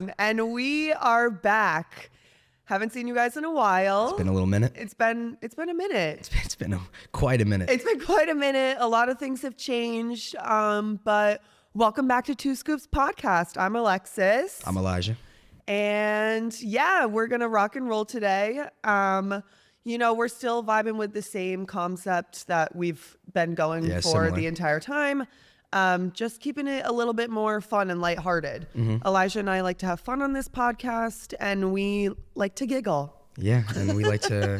everyone, and we are back. Haven't seen you guys in a while. It's been a little minute. It's been a minute. It's been quite a minute. It's been quite a minute. A lot of things have changed. But welcome back to Two Scoops Podcast. I'm Alexis. I'm Elijah. And yeah, we're gonna rock and roll today. We're still vibing with the same concept that we've been going for similar. the entire time. Just keeping it a little bit more fun and lighthearted. Mm-hmm. Elijah and I like to have fun on this podcast, and we like to giggle. Yeah, and we like to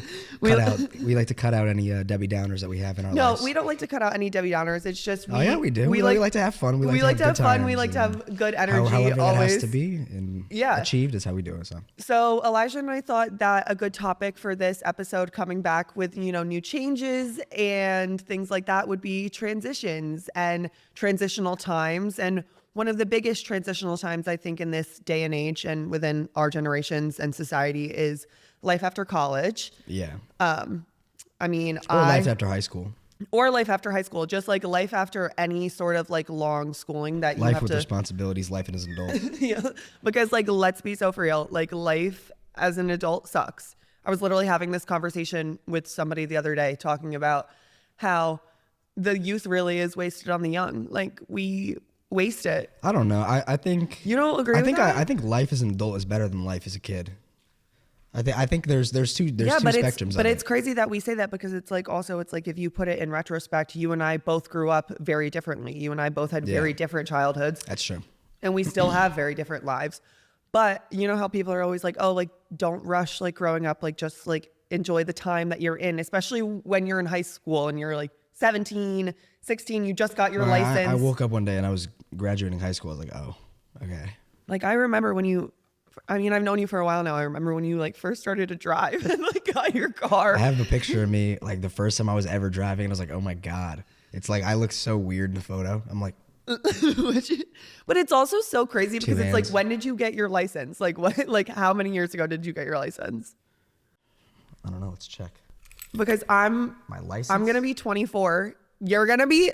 cut out any Debbie Downers that we have in our lives. No, we don't like to cut out any Debbie Downers. It's just we do. We like to have fun. We like to have fun. We like to have good energy. However always that has to be and achieved is how we do it. So Elijah and I thought that a good topic for this episode, coming back with new changes and things like that, would be transitions and transitional times. And one of the biggest transitional times, I think, in this day and age and within our generations and society is life after college. Yeah. Life after high school. Or life after high school, just like life after any sort of like long schooling that you life have with to. responsibilities, life as an adult. Yeah, because let's be so for real. Like life as an adult sucks. I was literally having this conversation with somebody the other day talking about how the youth really is wasted on the young. Like we waste it. I don't know. I think you don't agree. I think life as an adult is better than life as a kid. I think there's two spectrums. But it's crazy that we say that because it's like if you put it in retrospect, you and I both grew up very differently. You and I both had very different childhoods. That's true. And we still have very different lives. But you know how people are always like, oh, like don't rush like growing up, like just like enjoy the time that you're in, especially when you're in high school and you're like 17, 16, you just got your license. I woke up one day and I was graduating high school. I was like, oh, okay. Like I remember when I've known you for a while now. I remember when you like first started to drive and like got your car. I have a picture of me like the first time I was ever driving and I was like, oh my God. It's like I look so weird in the photo. I'm like but it's also so crazy because it's like, hands. when did you get your license? Like what, like how many years ago did you get your license? I don't know. Let's check. Because my license. I'm going to be 24. You're going to be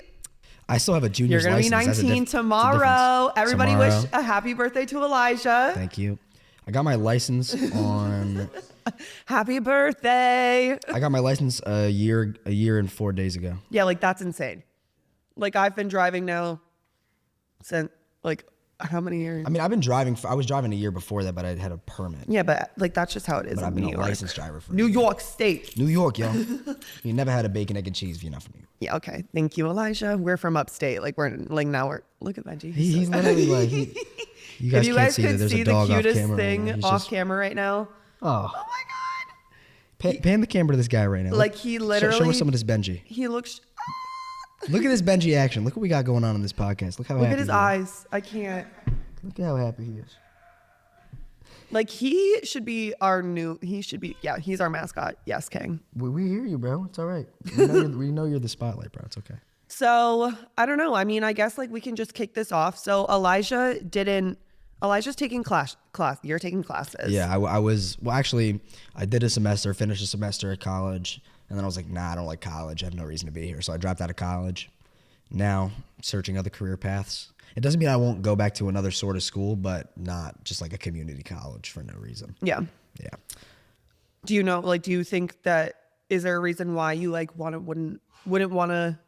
I still have a junior's license. You're going to be 19 tomorrow. Everybody wish a happy birthday to Elijah. Thank you. I got my license on happy birthday. I got my license a year and 4 days ago. Yeah, like that's insane. Like I've been driving now since like how many years? I mean, I've been driving. I was driving a year before that, but I had a permit. Yeah, but like that's just how it is. But I've been New a York. licensed driver for New York State. New York, yo. You never had a bacon, egg, and cheese if you're not from New York. Yeah, okay. Thank you, Elijah. We're from upstate. Like we're look at Benji. He's literally like. You guys, if you can't guys see could that there's see a dog the cutest off camera thing right off camera right now. Oh my God. Pan the camera to this guy right now. Like he literally. Show us some of this Benji. He looks. Look at this Benji action. Look what we got going on in this podcast. Look how happy Look at his eyes. I can't. Look at how happy he is. Like he should be he's our mascot. Yes, King. We hear you, bro. It's all right. We know you're the spotlight, bro. It's okay. So I don't know. I mean, I guess like we can just kick this off. So Elijah's taking class. You're taking classes. Yeah, I did a semester, finished a semester at college, and then I was like, nah, I don't like college. I have no reason to be here. So I dropped out of college. Now searching other career paths. It doesn't mean I won't go back to another sort of school, but not just like a community college for no reason. Yeah. Yeah. Do you think that, is there a reason why you like wouldn't want to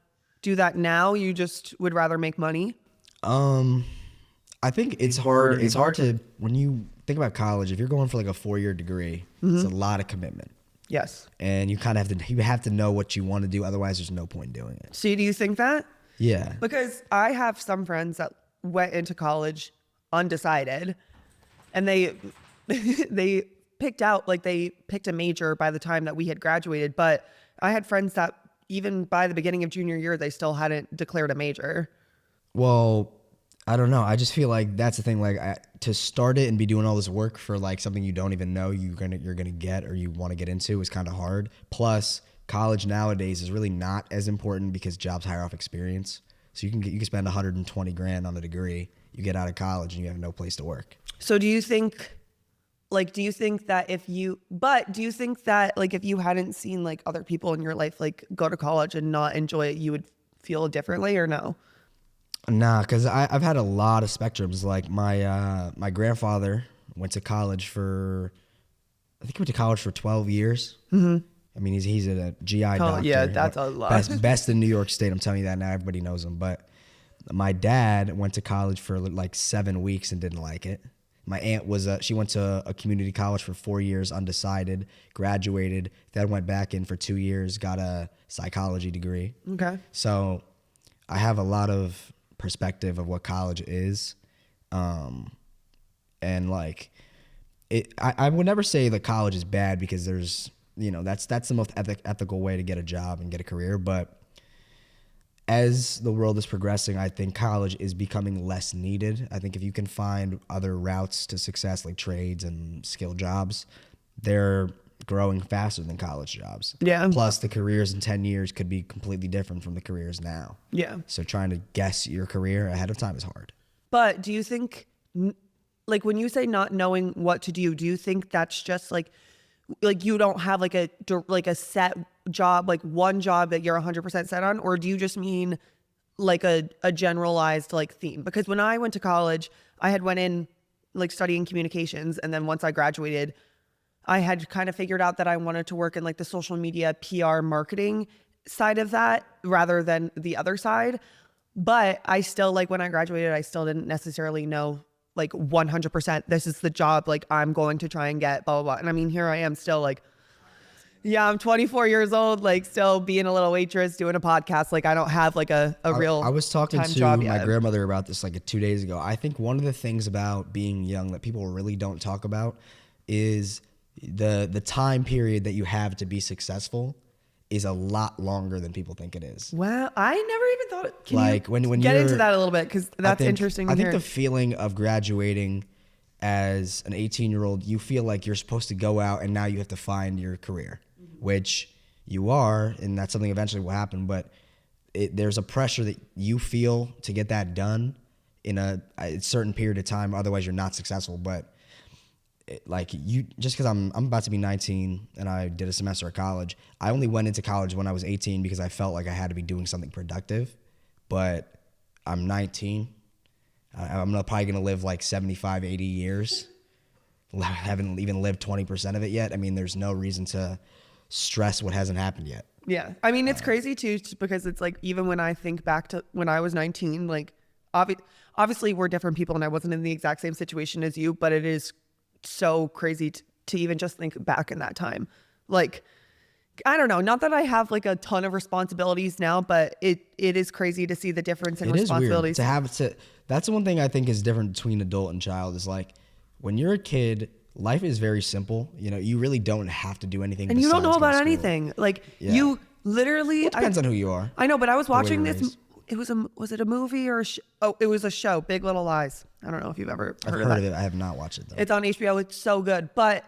do that now? You just would rather make money? I think it's hard. It's hard to, when you think about college, if you're going for like a 4-year degree, it's a lot of commitment. Yes. And you kind of have to know what you want to do. Otherwise, there's no point in doing it. So do you think that? Yeah. Because I have some friends that went into college undecided and they picked a major by the time that we had graduated. But I had friends that even by the beginning of junior year, they still hadn't declared a major. Well, I don't know. I just feel like that's the thing. Like to start it and be doing all this work for like something you don't even know you're gonna get or you want to get into is kind of hard. Plus, college nowadays is really not as important because jobs hire off experience. So you can spend $120,000 on a degree. You get out of college and you have no place to work. So do you think that if you hadn't seen like other people in your life like go to college and not enjoy it, you would feel differently or no? Nah, because I've had a lot of spectrums. Like my grandfather went to college for, I think he went to college for 12 years. Mm-hmm. I mean, he's a GI doctor. Yeah, that's a lot. Best in New York State. I'm telling you that now. Everybody knows him. But my dad went to college for like 7 weeks and didn't like it. My aunt she went to a community college for 4 years, undecided, graduated, then went back in for 2 years, got a psychology degree. Okay. So I have a lot of perspective of what college is. And like, I would never say that college is bad because there's, that's the most ethical way to get a job and get a career. But as the world is progressing, I think college is becoming less needed. I think if you can find other routes to success, like trades and skilled jobs, they're growing faster than college jobs. Yeah. Plus, the careers in 10 years could be completely different from the careers now. Yeah. So trying to guess your career ahead of time is hard. But do you think, like when you say not knowing what to do you think that's just like you don't have like a set job, like one job that you're 100% set on? Or do you just mean like a generalized like theme? Because when I went to college, I had went in like studying communications. And then once I graduated, I had kind of figured out that I wanted to work in like the social media PR marketing side of that rather than the other side. But I still, like when I graduated, I still didn't necessarily know like 100% this is the job like I'm going to try and get, blah, blah, blah. And I mean, here I am still like, yeah, I'm 24 years old, like still being a little waitress, doing a podcast. Like I don't have like a real I was talking to job my yet. grandmother about this like 2 days ago. I think one of the things about being young that people really don't talk about is the time period that you have to be successful is a lot longer than people think it is. Wow, I never even thought. Can like you when get you're, into that a little bit, because that's interesting to I think hear. the feeling of graduating as an 18-year-old, you feel like you're supposed to go out and now you have to find your career, which you are, and that's something eventually will happen. But there's a pressure that you feel to get that done in a certain period of time. Otherwise, you're not successful. But like you, just because I'm about to be 19 and I did a semester of college, I only went into college when I was 18 because I felt like I had to be doing something productive. But I'm 19. I'm probably going to live like 75, 80 years. I haven't even lived 20% of it yet. I mean, there's no reason to stress what hasn't happened yet. Yeah. I mean, it's crazy too, because it's like, even when I think back to when I was 19, like obviously we're different people and I wasn't in the exact same situation as you, but it is so crazy to even just think back in that time. Like, I don't know, not that I have like a ton of responsibilities now, but it is crazy to see the difference in responsibilities. It is weird that's the one thing I think is different between adult and child is like when you're a kid, life is very simple. You really don't have to do anything. And you don't know about anything. Like you literally, it depends on who you are. I know, but I was watching this. Was it a movie or it was a show, Big Little Lies. I don't know if you've ever heard of it. I have not watched it though. It's on HBO. It's so good. But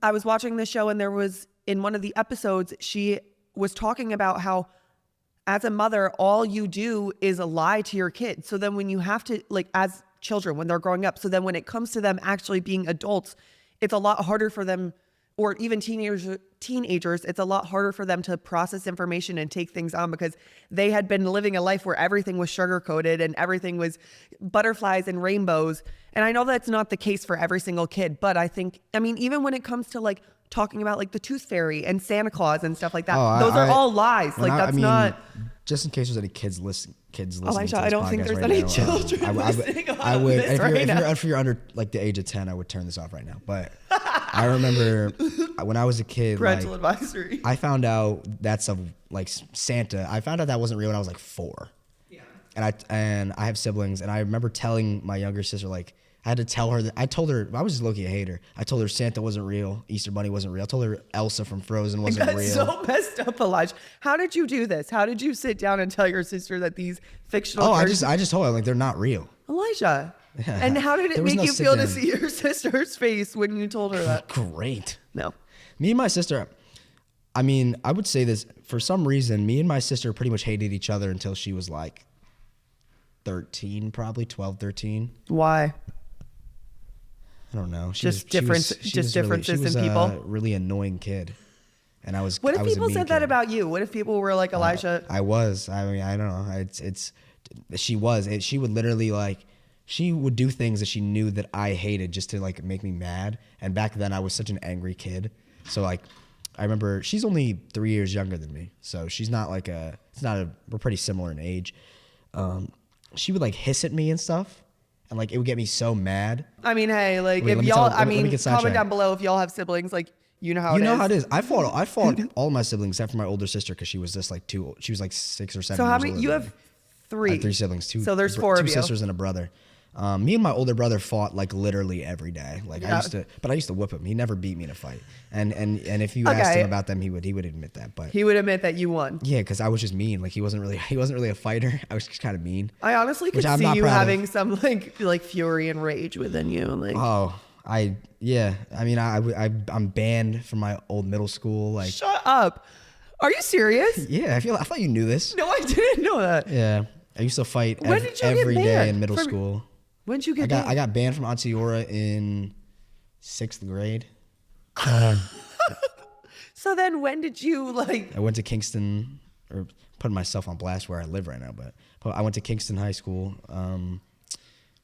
I was watching this show and there was, in one of the episodes, she was talking about how as a mother, all you do is lie to your kids. So then when you have to, like as children, when they're growing up, so then when it comes to them actually being adults, it's a lot harder for them, or even teenagers, it's a lot harder for them to process information and take things on because they had been living a life where everything was sugar-coated and everything was butterflies and rainbows. And I know that's not the case for every single kid, but I mean, even when it comes to like talking about like the tooth fairy and Santa Claus and stuff like that, those are all lies. Like not. Just in case there's any kids listening to this I don't think there's any children listening on this right now. If you're under like the age of 10, I would turn this off right now. But I remember when I was a kid, parental advisory. I found out that stuff like Santa. I found out that wasn't real when I was like 4. Yeah. And I have siblings, and I remember telling my younger sister, like I had to tell her that I was just low-key a hater. I told her Santa wasn't real, Easter Bunny wasn't real. I told her Elsa from Frozen wasn't real. That's so messed up, Elijah. How did you do this? How did you sit down and tell your sister that these fictional characters... I just told her like they're not real. Elijah. Yeah. And how did it make you feel to see your sister's face when you told her that? Great. No. Me and my sister, I mean, I would say this, for some reason, me and my sister pretty much hated each other until she was like 13, probably 12, 13. Why? I don't know. Differences in people. A really annoying kid, and I was. What if people said that kid. about you? What if people were like, Elijah? I was. I mean, I don't know. She would literally like. she would do things that she knew that I hated just to like make me mad. And back then I was such an angry kid. So like, I remember she's only 3 years younger than me. So she's not like we're pretty similar in age. She would like hiss at me and stuff. And like, it would get me so mad. I mean, hey, like Wait, if let me y'all, tell- let me get comment sidetracked. down below if y'all have siblings, like, you know how You it know is. how it is. I fought all my siblings except for my older sister because she was just like too old. She was like 6 or 7 So years how older many, you than have me. three. I have 3 siblings. So there's 4 of two you. sisters and a brother. Me and my older brother fought like literally every day. Like Yeah. I used to whip him. He never beat me in a fight. And if you asked Okay. him about them, he would admit that. But He would admit that you won. yeah, because I was just mean. Like he wasn't really a fighter. I was just kind of mean. I honestly could Which I'm see not you proud of. having some like fury and rage within you. Like, Yeah. I mean, I'm banned from my old middle school. Like shut up. Are you serious? yeah, I thought you knew this. No, I didn't know that. Yeah, I used to fight When did you get every day banned in middle from- school. When'd you get I banned? got banned from Ontiora in 6th grade. So then when did you like, I went to Kingston, or putting myself on blast where I live right now, but I went to Kingston High School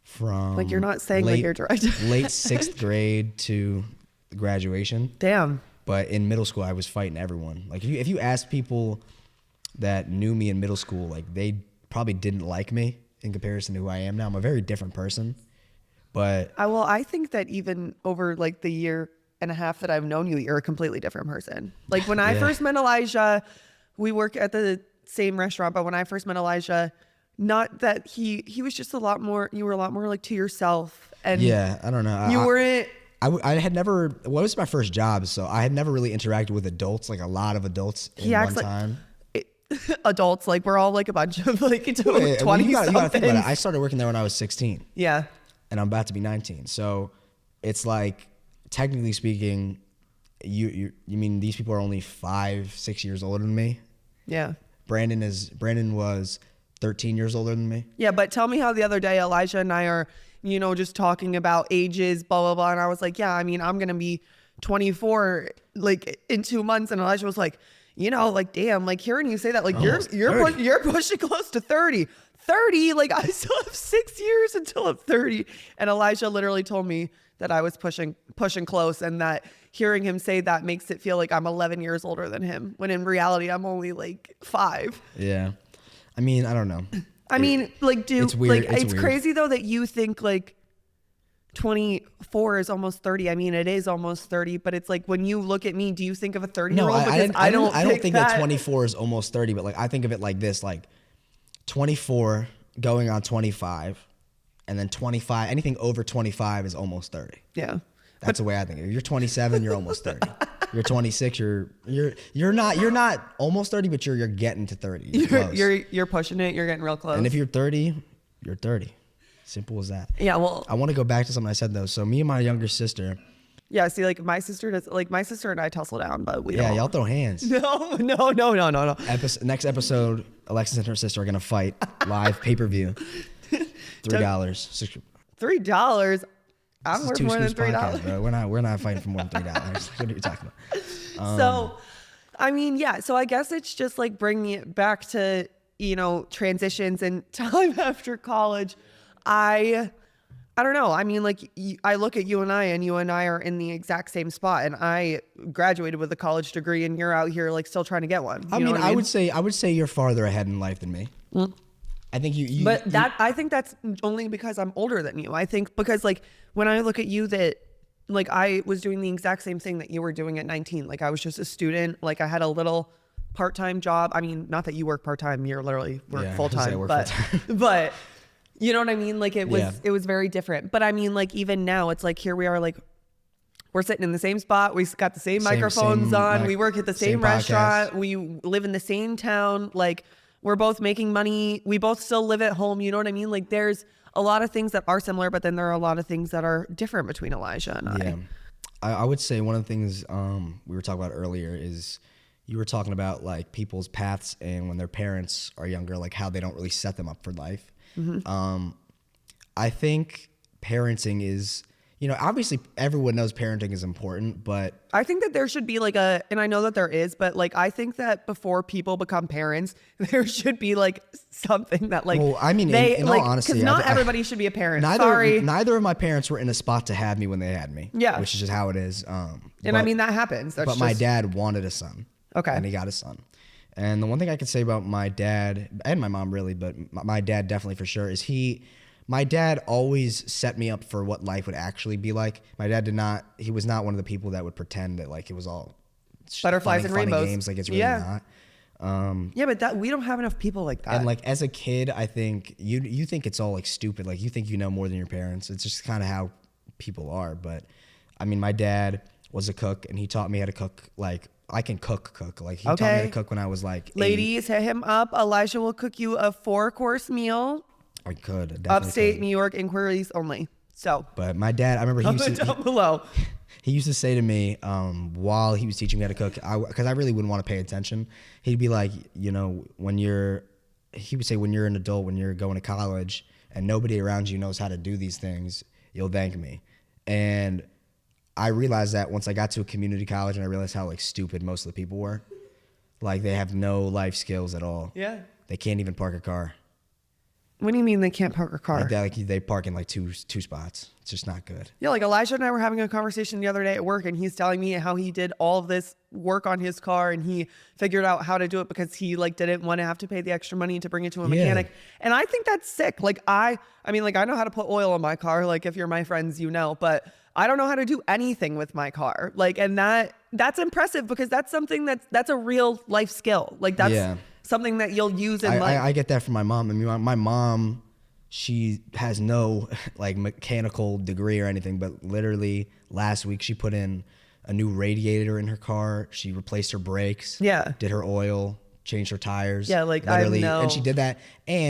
from like you're not saying like you're direct. late 6th grade to graduation. Damn. But in middle school, I was fighting everyone. Like if you ask people that knew me in middle school, like they probably didn't like me in comparison to who I am now. I'm a very different person. But I think that even over like the year and a half that I've known you, you're a completely different person. Like when I Yeah. first met Elijah, we work at the same restaurant, but when I first met Elijah, not that he was just a lot more, you were a lot more like to yourself. And yeah, I don't know. you weren't, I had never. Well, it was my first job, so I had never really interacted with adults, like a lot of adults in he one acts like time. adults, like we're all like a bunch of like 20 Well, you gotta think about somethings. it. I started working there when I was 16, Yeah. and I'm about to be 19. So it's like, technically speaking, you mean these people are only 5-6 years older than me? Yeah. Brandon was 13 years older than me. Yeah, but tell me how the other day Elijah and I are, just talking about ages, blah, blah, blah. And I was like, yeah, I mean, I'm going to be 24 like in 2 months. And Elijah was like, like, damn, like hearing you say that, like Almost you're pushing close to 30. 30, like I still have 6 years until I'm 30. And Elijah literally told me that I was pushing close, and that hearing him say that makes it feel like I'm 11 years older than him, when in reality I'm only like 5. Yeah, I mean, I don't know. I mean, like, dude, it's weird. Like, It's it's weird. crazy though that you think like 24 is almost 30. I mean, it is almost 30, but it's like when you look at me, do you think of a 30-year-old? No, Because I don't think that that 24 is almost 30, but like I think of it like this, like 24 going on 25, and then 25, anything over 25 is almost 30. Yeah. That's the way I think of it. If you're 27, you're almost 30. You're 26, you're not almost 30, but you're getting to 30. You're close. You're pushing it. You're getting real close. And if you're 30, you're 30. Simple as that. yeah, well, I want to go back to something I said though. So me and my younger sister, yeah. See, like my sister and I tussle down, but we yeah, don't. y'all throw hands. No. Next episode, Alexis and her sister are gonna fight live pay-per-view. $3. $3. I'm This is worth Two more than Scoops $3. podcast, bro. We're not fighting for more than $3. What are you talking about? So, I mean, yeah. So I guess it's just like bringing it back to, transitions and time after college. I don't know. I mean, like I look at you and I are in the exact same spot, and I graduated with a college degree, and you're out here like still trying to get one. You know what I would say you're farther ahead in life than me. I think you But I think that's only because I'm older than you. I think because like when I look at you, that like I was doing the exact same thing that you were doing at 19. Like I was just a student. Like I had a little part-time job. I mean, not that you work part-time, you're literally work Yeah, I was gonna say I full-time, work but full-time. but you know what I mean? Like it was Yeah. it was very different. But I mean, like even now it's like here we are, like we're sitting in the same spot. We got the same microphones on. We work at the same same restaurant. podcast. We live in the same town. Like we're both making money. We both still live at home. You know what I mean? Like there's a lot of things that are similar, but then there are a lot of things that are different between Elijah and I. Yeah. I would say one of the things we were talking about earlier is you were talking about like people's paths and when their parents are younger, like how they don't really set them up for life. I think parenting is, you know, obviously everyone knows parenting is important, but I think that there should be like and I know that there is, but like I think that before people become parents, there should be like something that like well, I mean, they in like, all honesty, because not everybody should be a parent. Sorry. neither of my parents were in a spot to have me when they had me. Yeah. Which is just how it is. And I mean, that happens. That's but my dad wanted a son. Okay. And he got a son. And the one thing I could say about my dad and my mom really, but my dad definitely for sure, is my dad always set me up for what life would actually be like. My dad he was not one of the people that would pretend that like it was all butterflies and funny rainbows. games. Like it's really not. Yeah, but we don't have enough people like that. And like as a kid, I think you think it's all like stupid. Like you think you know more than your parents. It's just kind of how people are. But I mean, my dad was a cook and he taught me how to cook. Like I can cook. Like he taught me how to cook when I was like 8. Ladies, hit him up. Elijah will cook you a 4-course meal. I could. Definitely Upstate could. New York inquiries only. So. But my dad, I remember he used Comment to, down below. he used to say to me while he was teaching me how to cook, because I really wouldn't want to pay attention. He'd be like, you know, he would say, when you're an adult, when you're going to college and nobody around you knows how to do these things, you'll thank me. And I realized that once I got to a community college and I realized how like stupid most of the people were. Like they have no life skills at all. Yeah. They can't even park a car. What do you mean they can't park a car? Like they park in like two spots. It's just not good. Yeah, like Elijah and I were having a conversation the other day at work, and he's telling me how he did all of this work on his car, and he figured out how to do it because he like didn't want to have to pay the extra money to bring it to a mechanic. And I think that's sick. Like I mean, like I know how to put oil in my car. Like if you're my friends, you know, but I don't know how to do anything with my car. Like, and that's impressive because that's something that's a real life skill. Like that's something that you'll use in life. I get that from my mom. I mean, my mom, she has no like mechanical degree or anything, but literally last week she put in a new radiator in her car. She replaced her brakes. Yeah. Did her oil, changed her tires. Yeah, like literally, I know. and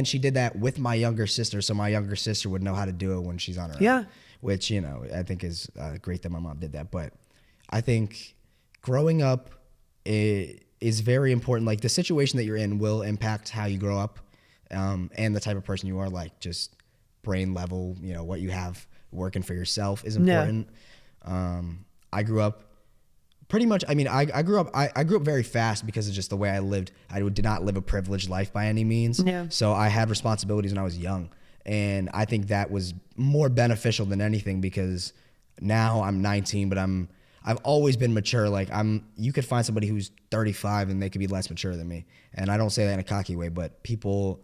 she did that with my younger sister, so my younger sister would know how to do it when she's on her own. Which, you know, I think is great that my mom did that. But I think growing up is very important. Like the situation that you're in will impact how you grow up, and the type of person you are. Like just brain level, you know, what you have working for yourself is important. I grew up pretty much. I mean, I grew up very fast because of just the way I lived. I did not live a privileged life by any means. Yeah. So I had responsibilities when I was young. And I think that was more beneficial than anything because now I'm 19, but I've always been mature. Like you could find somebody who's 35 and they could be less mature than me. And I don't say that in a cocky way, but people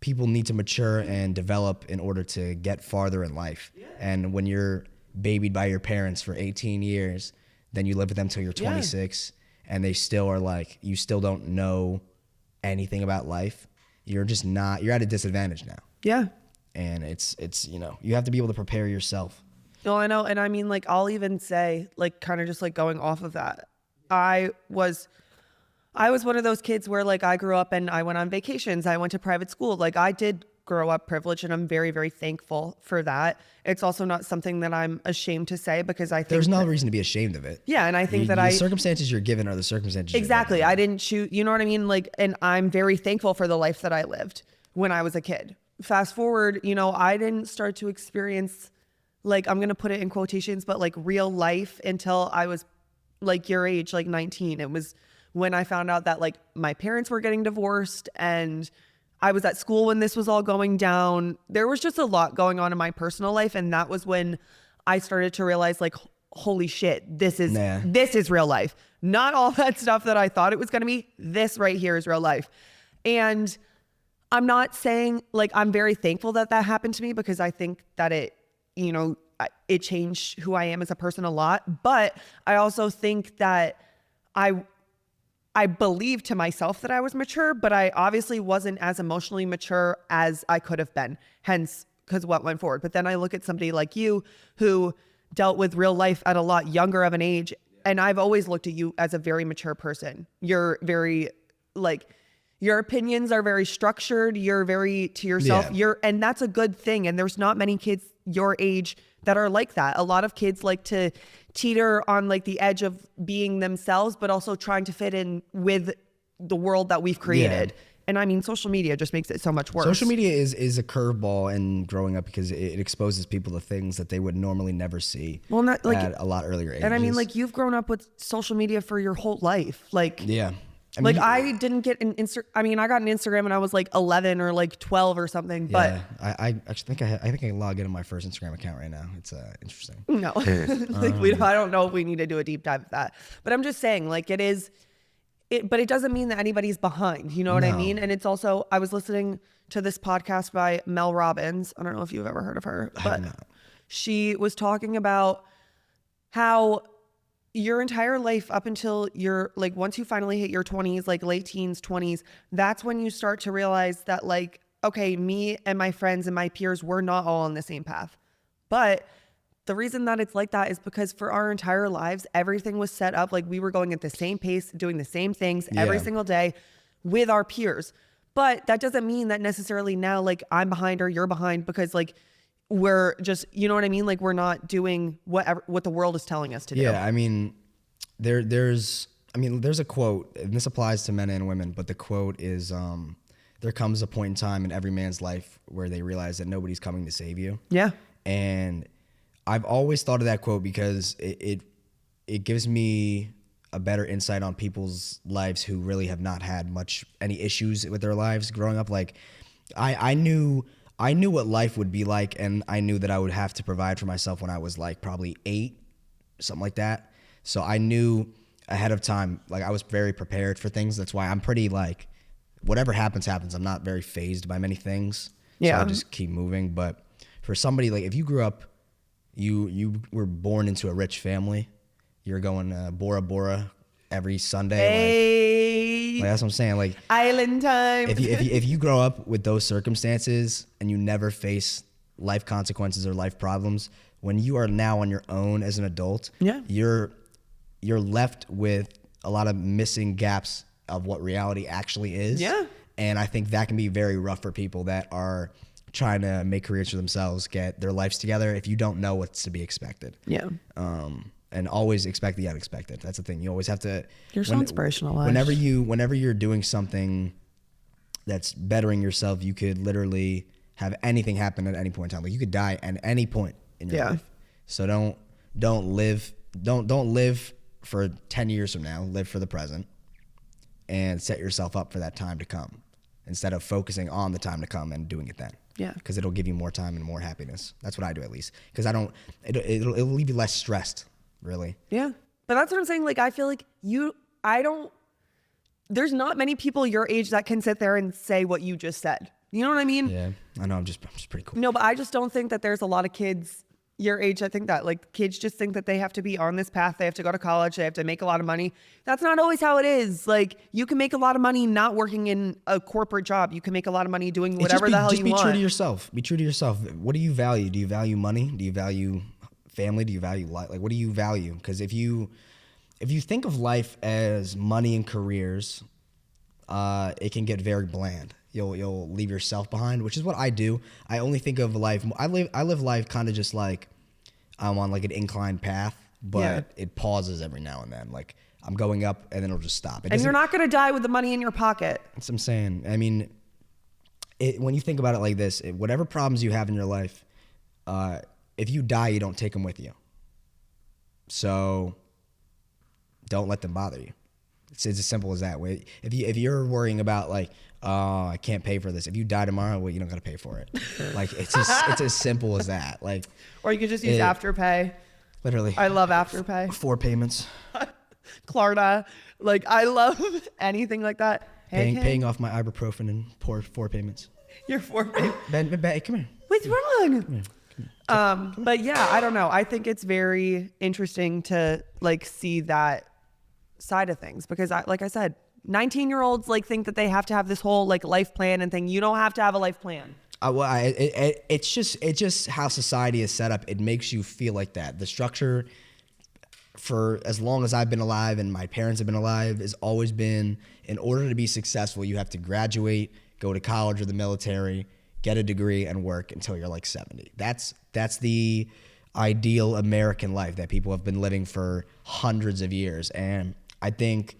need to mature and develop in order to get farther in life. Yeah. And when you're babied by your parents for 18 years, then you live with them till you're 26 and they still are like, you still don't know anything about life. You're at a disadvantage now. Yeah. And it's, you know, you have to be able to prepare yourself. No, I know. And I mean, like, I'll even say, like, kind of just like going off of that. I was one of those kids where like I grew up and I went on vacations. I went to private school. Like I did grow up privileged and I'm very, very thankful for that. It's also not something that I'm ashamed to say because I think there's no reason to be ashamed of it. Yeah. And I think the circumstances you're given are the circumstances. Exactly. I didn't choose, you know what I mean? Like, and I'm very thankful for the life that I lived when I was a kid. Fast forward, you know, I didn't start to experience, like, I'm going to put it in quotations, but like real life until I was like your age, like 19. It was when I found out that like my parents were getting divorced and I was at school when this was all going down. There was just a lot going on in my personal life. And that was when I started to realize like, holy shit, this is real life. Not all that stuff that I thought it was going to be. This right here is real life. And I'm not saying like, I'm very thankful that that happened to me because I think that it, you know, it changed who I am as a person a lot. But I also think that I believe to myself that I was mature, but I obviously wasn't as emotionally mature as I could have been. Hence, because what went forward. But then I look at somebody like you who dealt with real life at a lot younger of an age. And I've always looked at you as a very mature person. You're very like, your opinions are very structured. You're very to yourself. And that's a good thing. And there's not many kids your age that are like that. A lot of kids like to teeter on like the edge of being themselves, but also trying to fit in with the world that we've created. And I mean, social media just makes it so much worse. Social media is a curveball in growing up because it exposes people to things that they would normally never see at a lot earlier ages. And I mean, like, you've grown up with social media for your whole life. Like, yeah. I mean, like I didn't get an I mean, I got an Instagram when I was like 11 or like 12 or something. Yeah, but I actually think I think I can log into my first Instagram account right now. It's interesting. No, like I don't know if we need to do a deep dive of that. But I'm just saying, like, it is. But it doesn't mean that anybody's behind. You know what I mean? And it's also, I was listening to this podcast by Mel Robbins. I don't know if you've ever heard of her, but she was talking about how your entire life up until you're like, once you finally hit your 20s, like late teens, 20s, that's when you start to realize that, like, okay, me and my friends and my peers, we're not all on the same path. But the reason that it's like that is because for our entire lives, everything was set up like we were going at the same pace, doing the same things every single day with our peers. But that doesn't mean that necessarily now, like, I'm behind or you're behind, because like we're just, you know what I mean? Like, we're not doing what the world is telling us to do. Yeah, I mean, there's a quote, and this applies to men and women, but the quote is, there comes a point in time in every man's life where they realize that nobody's coming to save you. Yeah. And I've always thought of that quote because it gives me a better insight on people's lives who really have not had any issues with their lives growing up. Like, I knew what life would be like, and I knew that I would have to provide for myself when I was like probably 8, something like that. So I knew ahead of time, like, I was very prepared for things. That's why I'm pretty, like, whatever happens. I'm not very fazed by many things. Yeah. So I just keep moving. But for somebody, like, if you grew up, you were born into a rich family, you're going Bora Bora every Sunday. Hey, like that's what I'm saying. Like, island time. If you grow up with those circumstances and you never face life consequences or life problems, when you are now on your own as an adult, you're left with a lot of missing gaps of what reality actually is. Yeah. And I think that can be very rough for people that are trying to make careers for themselves, get their lives together, if you don't know what's to be expected. Yeah. And always expect the unexpected. That's the thing. You always have to. You're so inspirational. Whenever you're doing something that's bettering yourself, you could literally have anything happen at any point in time. Like, you could die at any point in your life. So don't live for 10 years from now. Live for the present and set yourself up for that time to come, instead of focusing on the time to come and doing it then. Yeah. Because it'll give you more time and more happiness. That's what I do, at least. Because it'll leave you less stressed, really. Yeah. But that's what I'm saying. Like, I feel like there's not many people your age that can sit there and say what you just said. You know what I mean? Yeah. I know. I'm just pretty cool. No, but I just don't think that there's a lot of kids your age. I think that, like, kids just think that they have to be on this path. They have to go to college. They have to make a lot of money. That's not always how it is. Like, you can make a lot of money not working in a corporate job. You can make a lot of money doing whatever the hell you want. Just be true to yourself. Be true to yourself. What do you value? Do you value money? Do you value family? Do you value life? Like, what do you value? Because if you think of life as money and careers, it can get very bland. You'll leave yourself behind, which is what I do. I only think of life. I live life kind of just like I'm on like an inclined path, but it pauses every now and then. Like, I'm going up and then it'll just stop. And you're not going to die with the money in your pocket. That's what I'm saying. I mean, when you think about it like this, whatever problems you have in your life, if you die, you don't take them with you. So don't let them bother you. It's as simple as that. If you're worrying about, like, oh, I can't pay for this, if you die tomorrow, well, you don't got to pay for it. Like, it's as simple as that. Like, or you could just use Afterpay. Literally. I love Afterpay. 4 payments. Klarna. Like, I love anything like that. Paying off my ibuprofen in 4 payments. Your 4 payments. Ben, come here. What's wrong? Come here. But yeah, I don't know. I think it's very interesting to, like, see that side of things, because like I said, 19-year-olds like think that they have to have this whole like life plan and thing. You don't have to have a life plan. It's just how society is set up. It makes you feel like that. The structure, for as long as I've been alive and my parents have been alive, has always been, in order to be successful, you have to graduate, go to college or the military, get a degree, and work until you're like 70. That's the ideal American life that people have been living for hundreds of years. And I think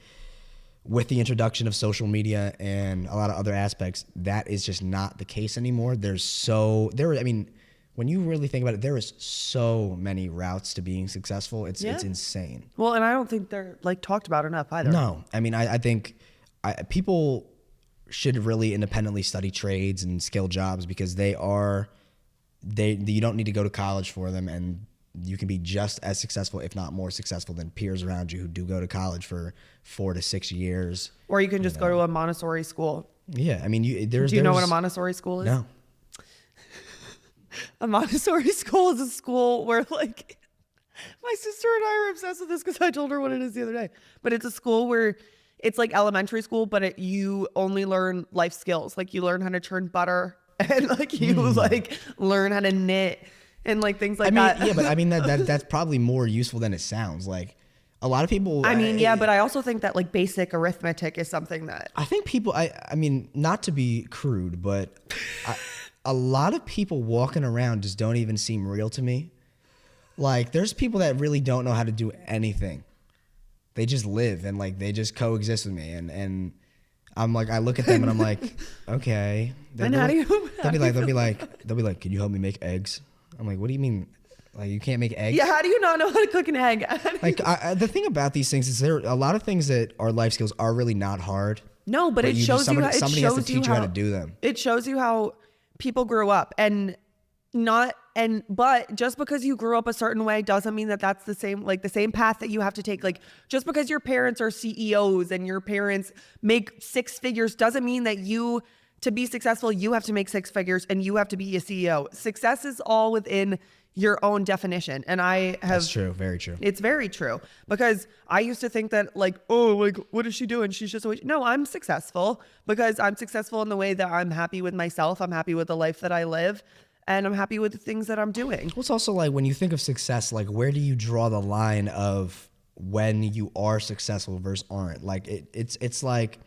with the introduction of social media and a lot of other aspects, that is just not the case anymore. I mean, when you really think about it, there is so many routes to being successful. It's insane. Well, and I don't think they're like talked about enough either. No, I mean, I think people should really independently study trades and skill jobs because you don't need to go to college for them, and you can be just as successful, if not more successful, than peers around you who do go to college for 4 to 6 years. Or you can just go to a Montessori school. Yeah, I mean, Do you know what a Montessori school is? No. A Montessori school is a school where, like, my sister and I are obsessed with this because I told her what it is the other day. But it's a school where it's like elementary school, but you only learn life skills. Like, you learn how to churn butter and, like, you, like, learn how to knit and, like, things like that. Yeah, but I mean, that's probably more useful than it sounds. Like, a lot of people... but I also think that, like, basic arithmetic is something that... I think people... I mean, not to be crude, but... a lot of people walking around just don't even seem real to me. Like, there's people that really don't know how to do anything. They just live and, like, they just coexist with me. And I'm like, I look at them and I'm like, okay. They'll be like, can you help me make eggs? I'm like, what do you mean? Like, you can't make eggs? Yeah, how do you not know how to cook an egg? Like, the thing about these things is there are a lot of things that are life skills are really not hard. No, but it shows you how... Somebody has to teach you how to do them. It shows you how people grew up, but just because you grew up a certain way doesn't mean that that's the same path that you have to take. Like, just because your parents are CEOs and your parents make 6 figures doesn't mean that to be successful, you have to make 6 figures and you have to be a CEO. Success is all within your own definition. And that's true. Very true. It's very true, because I used to think that, like, oh, like, what is she doing? She's just always... No, I'm successful because I'm successful in the way that I'm happy with myself. I'm happy with the life that I live, and I'm happy with the things that I'm doing. Well, it's also like, when you think of success, like, where do you draw the line of when you are successful versus aren't? Like, it's like,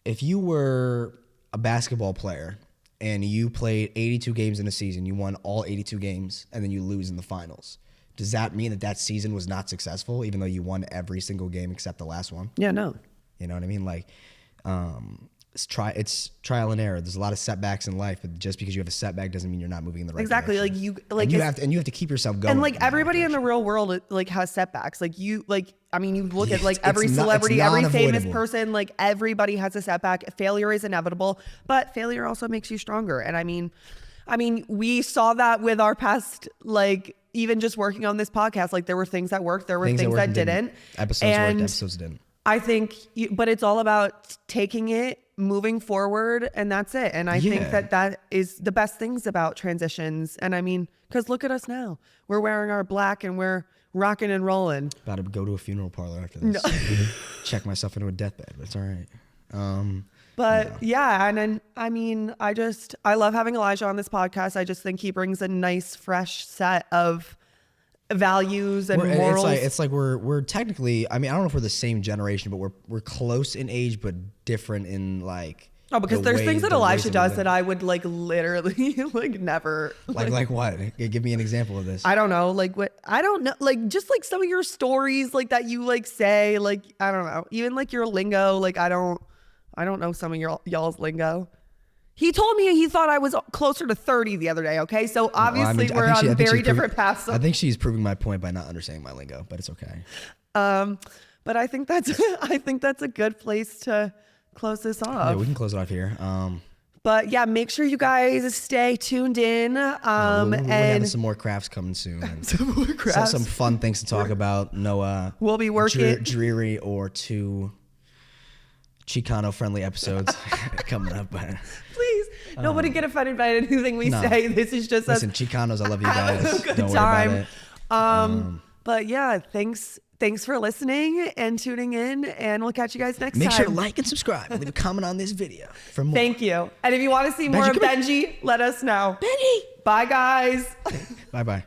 if you were a basketball player and you played 82 games in a season, you won all 82 games, and then you lose in the finals. Does that mean that season was not successful, even though you won every single game except the last one? Yeah, no. You know what I mean? Like, it's trial and error. There's a lot of setbacks in life, but just because you have a setback doesn't mean you're not moving in the right direction. Exactly. And you have to keep yourself going. And, like, everybody in the real world, like, has setbacks. Like, you look at, like, every celebrity, every famous person, like, everybody has a setback. Failure is inevitable, but failure also makes you stronger. And I mean, we saw that with our past, like, even just working on this podcast. Like, there were things that worked, there were things that didn't. Episodes worked, episodes didn't. I think, but it's all about taking it, moving forward, and that's it. And I think that is the best things about transitions. And I mean, because look at us now. We're wearing our black and we're rocking and rolling. About to go to a funeral parlor after this. No. Check myself into a deathbed, but it's all right. Yeah, and then, I mean, I love having Elijah on this podcast. I just think he brings a nice, fresh set of values and morals. It's like we're technically, I mean, I don't know if we're the same generation, but we're close in age but different in, like... Oh, because there's things that Elijah does that I would, like, literally like never... Like what? Give me an example of this. I don't know. Like, what? I don't know. Like, just like some of your stories, like, that you, like, say, like, I don't know. Even, like, your lingo, like, I don't know some of y'all's lingo. He told me he thought I was closer to 30 the other day, okay? So obviously we're on very different paths. I think she's proving my point by not understanding my lingo, but it's okay. But I think that's a good place to close this off. Yeah, we can close it off here. But yeah, make sure you guys stay tuned in. We're having some more crafts coming soon. Some more crafts. Some fun things to talk about. No, we'll be working dreary or too Chicano friendly episodes coming up. Please, nobody get offended by anything we say. This is just listen, Chicanos, I love you guys. Don't worry about it. But yeah, thanks for listening and tuning in, and we'll catch you guys next time. Make sure to like and subscribe and leave a comment on this video for more. Thank you. And if you want to see more of Benji, let us know. Benji. Bye, guys. Bye-bye.